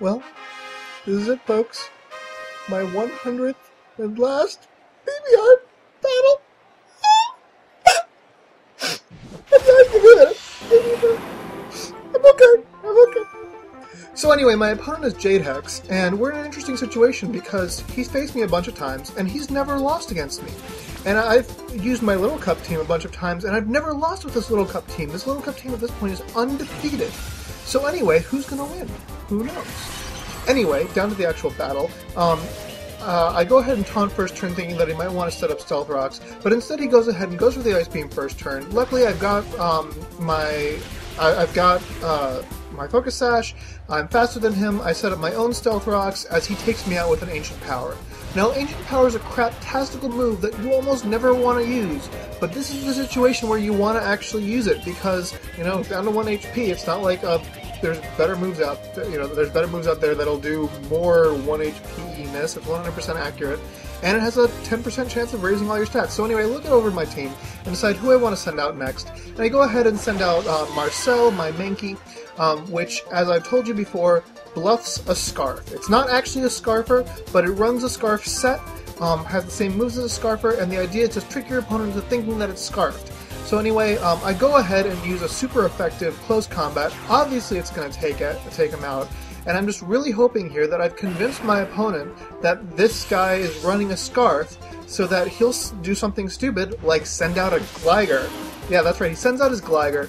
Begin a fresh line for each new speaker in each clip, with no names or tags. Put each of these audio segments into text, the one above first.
Well, this is it, folks. My 100th and last PBR battle. I'm okay. I'm okay. So anyway, my opponent is JadeHex, and we're in an interesting situation because he's faced me a bunch of times, and he's never lost against me. And I've used my Little Cup team a bunch of times, and I've never lost with this Little Cup team. This Little Cup team at this point is undefeated. So anyway, who's going to win? Who knows? Anyway, down to the actual battle. I go ahead and taunt first turn thinking that he might want to set up Stealth Rocks, but instead he goes ahead and goes for the Ice Beam first turn. Luckily I've got my Focus Sash. I'm faster than him. I set up my own Stealth Rocks as he takes me out with an Ancient Power. Now, Ancient Power is a crap-tastical move that you almost never want to use, but this is the situation where you want to actually use it because, you know, down to 1 HP, it's not like there's better moves out there that'll do more 1 HP-ness. It's 100% accurate, and it has a 10% chance of raising all your stats. So anyway, I look over my team and decide who I want to send out next, and I go ahead and send out Marcel, my Mankey, which, as I've told you before, bluffs a Scarf. It's not actually a Scarfer, but it runs a Scarf set, has the same moves as a Scarfer, and the idea is to trick your opponent into thinking that it's Scarfed. So anyway, I go ahead and use a super effective close combat. Obviously it's going to take him out, and I'm just really hoping here that I've convinced my opponent that this guy is running a Scarf so that he'll do something stupid like send out a Gligar. Yeah, that's right, he sends out his Gligar,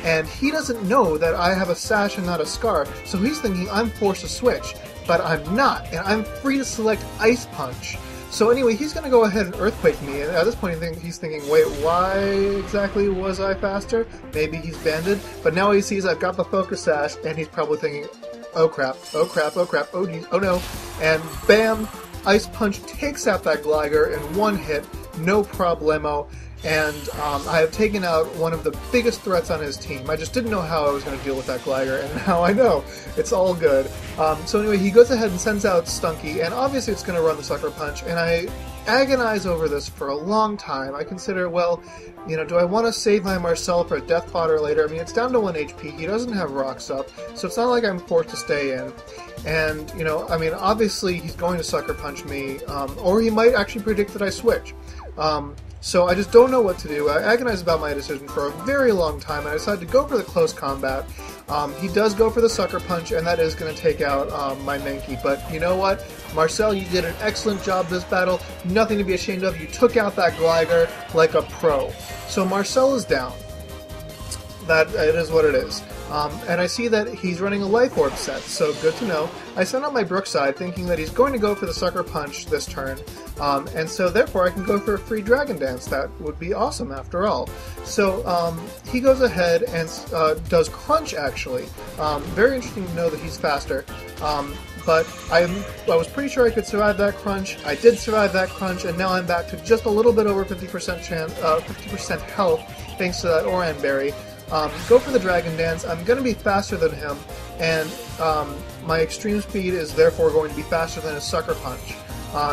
and he doesn't know that I have a Sash and not a Scarf, so he's thinking I'm forced to switch, but I'm not, and I'm free to select Ice Punch. So anyway, he's going to go ahead and Earthquake me, and at this point he's thinking, wait, why exactly was I faster? Maybe he's banded, but now he sees I've got the Focus Sash, and he's probably thinking, oh crap, oh crap, oh crap, oh geez, oh no, and bam, Ice Punch takes out that Gligar in one hit, no problemo, and I have taken out one of the biggest threats on his team. I just didn't know how I was going to deal with that Gligar, and now I know. It's all good. So anyway, he goes ahead and sends out Stunky, and obviously it's going to run the Sucker Punch, and I agonize over this for a long time. I consider, well, you know, do I want to save my Marcel for a Death Fodder later? I mean, it's down to 1 HP, he doesn't have Rocks up, so it's not like I'm forced to stay in. And, you know, I mean, obviously he's going to Sucker Punch me, or he might actually predict that I switch. So I just don't know what to do. I agonize about my decision for a very long time, and I decided to go for the close combat. He does go for the Sucker Punch, and that is going to take out my Mankey. But you know what? Marcel, you did an excellent job this battle. Nothing to be ashamed of. You took out that Gligar like a pro. So Marcel is down. That it is what it is. And I see that he's running a Life Orb set, so good to know. I send out my Brookside thinking that he's going to go for the Sucker Punch this turn, and so therefore I can go for a free Dragon Dance. That would be awesome after all. So he goes ahead and does Crunch actually. Very interesting to know that he's faster. But I was pretty sure I could survive that Crunch. I did survive that Crunch, and now I'm back to just a little bit over 50% health thanks to that Oran Berry. Go for the Dragon Dance. I'm going to be faster than him, and my Extreme Speed is therefore going to be faster than his Sucker Punch.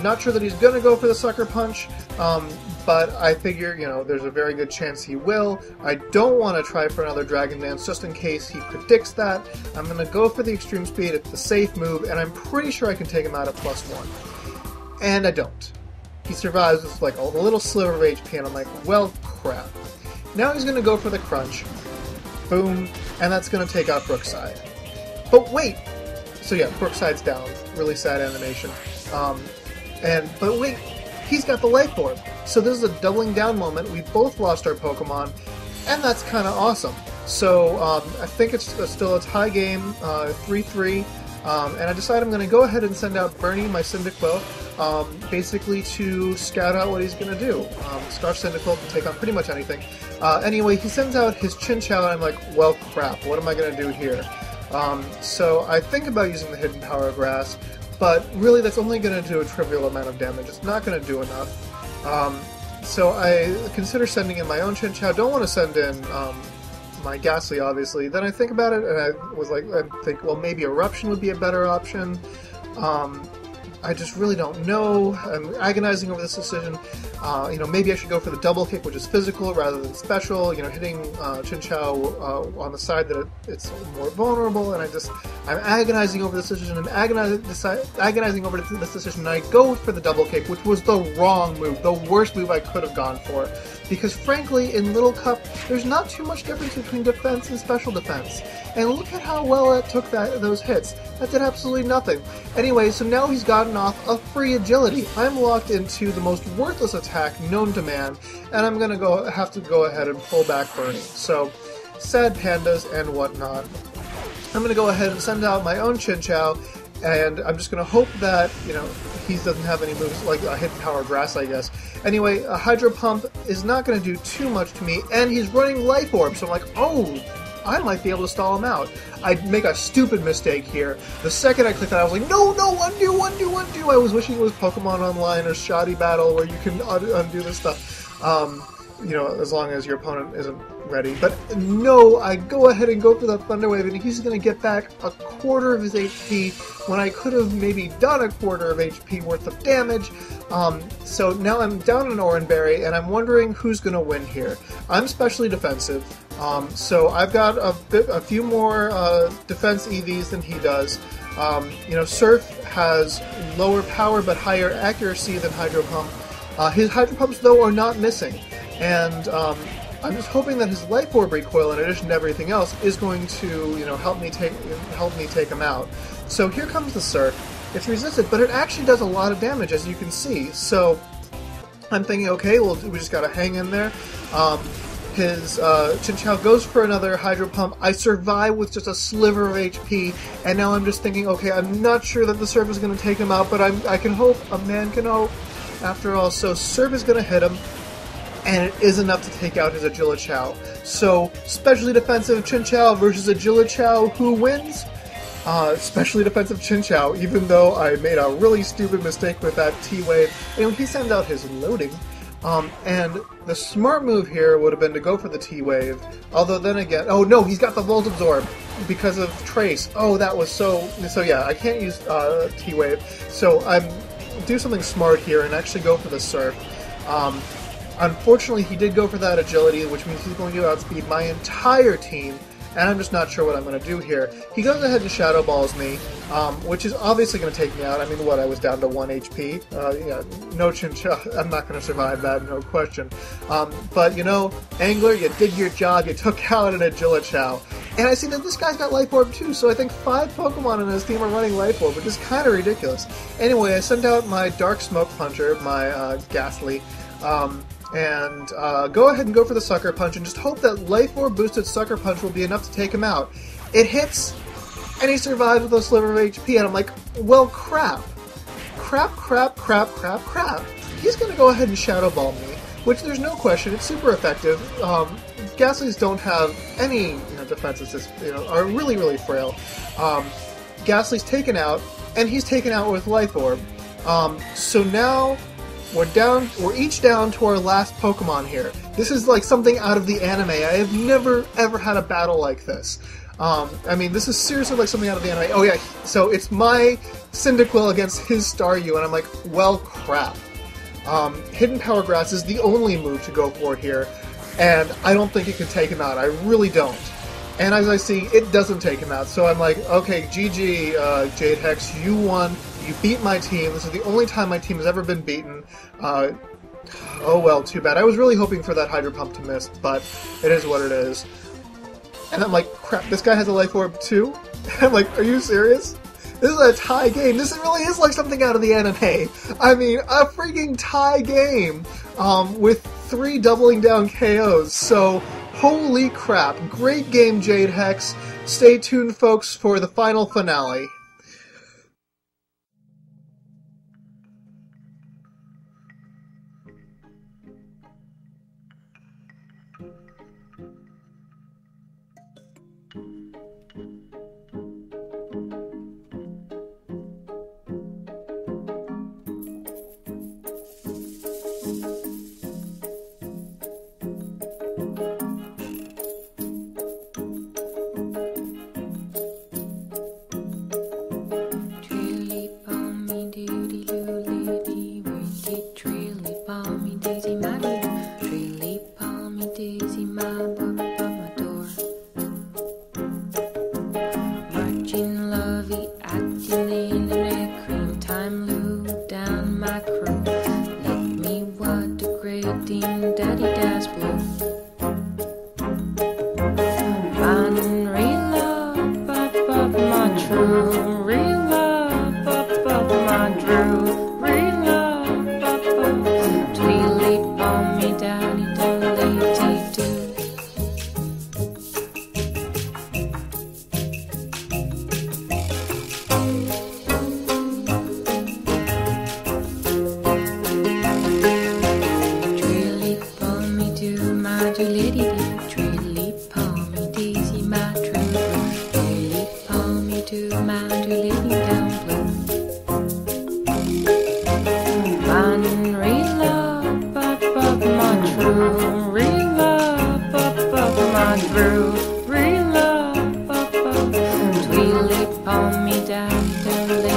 Not sure that he's going to go for the Sucker Punch, but I figure, you know, there's a very good chance he will. I don't want to try for another Dragon Dance just in case he predicts that. I'm going to go for the Extreme Speed. It's the safe move, and I'm pretty sure I can take him out at +1. And I don't. He survives with like a little sliver of HP, and I'm like, well, crap. Now he's going to go for the Crunch. Boom. And that's going to take out Brookside. But wait! So yeah, Brookside's down. Really sad animation. But wait, he's got the Life Orb. So this is a doubling down moment. We both lost our Pokemon, and that's kind of awesome. So I think it's still a tie game, 3-3. And I decide I'm going to go ahead and send out Bernie, my Cyndaquil, basically to scout out what he's going to do. Scarf Cyndaquil can take on pretty much anything. Anyway, he sends out his Chinchou, and I'm like, well, crap, what am I going to do here? So I think about using the Hidden Power Grass, but really that's only going to do a trivial amount of damage. It's not going to do enough. So I consider sending in my own Chinchou. Don't want to send in my Ghastly, obviously. Then I think about it, and I think, well, maybe Eruption would be a better option. I just really don't know. I'm agonizing over this decision. You know, maybe I should go for the double kick, which is physical rather than special. You know, hitting Chinchou on the side that it's more vulnerable, and I'm agonizing over this decision. I'm agonizing over this decision, and I go for the double kick, which was the wrong move, the worst move I could have gone for. Because frankly, in Little Cup, there's not too much difference between defense and special defense. And look at how well it took those hits. That did absolutely nothing. Anyway, so now he's gotten off a free agility. I'm locked into the most worthless attack known to man, and I'm gonna have to go ahead and pull back Bernie. So, sad pandas and whatnot. I'm gonna go ahead and send out my own Chinchou, and I'm just gonna hope that, you know, he doesn't have any moves like a hidden power grass, I guess. Anyway, a Hydro Pump is not gonna do too much to me, and he's running Life Orb, so I'm like, oh, I might be able to stall him out. I make a stupid mistake here. The second I clicked that, I was like, no, undo. I was wishing it was Pokemon Online or Shoddy Battle where you can undo this stuff. You know, as long as your opponent isn't ready. But no, I go ahead and go for the Thunder Wave, and he's going to get back a quarter of his HP when I could have maybe done a quarter of HP worth of damage. So now I'm down an Oranberry, and I'm wondering who's going to win here. I'm specially defensive, so I've got a few more defense EVs than he does. You know, Surf has lower power but higher accuracy than Hydro Pump. His Hydro Pumps, though, are not missing. And I'm just hoping that his Life Orb recoil, in addition to everything else, is going to, you know, help me take him out. So here comes the Surf. It's resisted, but it actually does a lot of damage, as you can see. So I'm thinking, okay, well, we just gotta hang in there. His Chinchou goes for another Hydro Pump. I survive with just a sliver of HP, and now I'm just thinking, okay, I'm not sure that the Surf is going to take him out, but I can hope. A man can hope. After all, so Surf is going to hit him, and it is enough to take out his Agilichou. So, specially defensive Chinchou versus Agilichou, who wins? Specially defensive Chinchou, even though I made a really stupid mistake with that T-Wave. And he sends out his loading. And the smart move here would have been to go for the T-Wave. Although then again, oh no, he's got the Volt Absorb because of Trace. Oh, that was so yeah, I can't use T-Wave. So I'm do something smart here and actually go for the Surf. Unfortunately, he did go for that agility, which means he's going to outspeed my entire team, and I'm just not sure what I'm going to do here. He goes ahead and Shadow Balls me, which is obviously going to take me out. I mean, what, I was down to 1 HP? Yeah, no Chinchou. I'm not going to survive that, no question. But, you know, Angler, you did your job. You took out an Agilichou. And I see that this guy's got Life Orb too, so I think 5 Pokemon in his team are running Life Orb, which is kind of ridiculous. Anyway, I sent out my Dark Smoke Puncher, my Ghastly, and go ahead and go for the Sucker Punch and just hope that Life Orb boosted Sucker Punch will be enough to take him out. It hits, and he survives with a sliver of HP, and I'm like, well, crap. Crap. He's going to go ahead and Shadow Ball me, which there's no question, it's super effective. Ghastlies don't have any defenses, are really, really frail. Ghastly's taken out, and he's taken out with Life Orb. So now we're each down to our last Pokemon here. This is like something out of the anime. I have never, ever had a battle like this. I mean, this is seriously like something out of the anime. Oh yeah, so it's my Cyndaquil against his Staryu, and I'm like, well, crap. Hidden Power Grass is the only move to go for here, and I don't think it can take him out. I really don't. And as I see, it doesn't take him out. So I'm like, okay, GG, JadeHex, you won. You beat my team. This is the only time my team has ever been beaten. Oh well, too bad. I was really hoping for that Hydro Pump to miss, but it is what it is. And I'm like, crap, this guy has a Life Orb too? I'm like, are you serious? This is a tie game. This really is like something out of the anime. I mean, a freaking tie game with 3 doubling down KOs. So, holy crap. Great game, JadeHex. Stay tuned, folks, for the final finale.
true, real love, my true, real love, tweedly pommy downy doodly doo. Tweedly pommy doo, my doodly doo, tweedly pommy daisy, my true blue, tweedly pommy doo, my doodly down blue. Man, real love, my true, real love, my true, real love, tweedly pommy down, doodly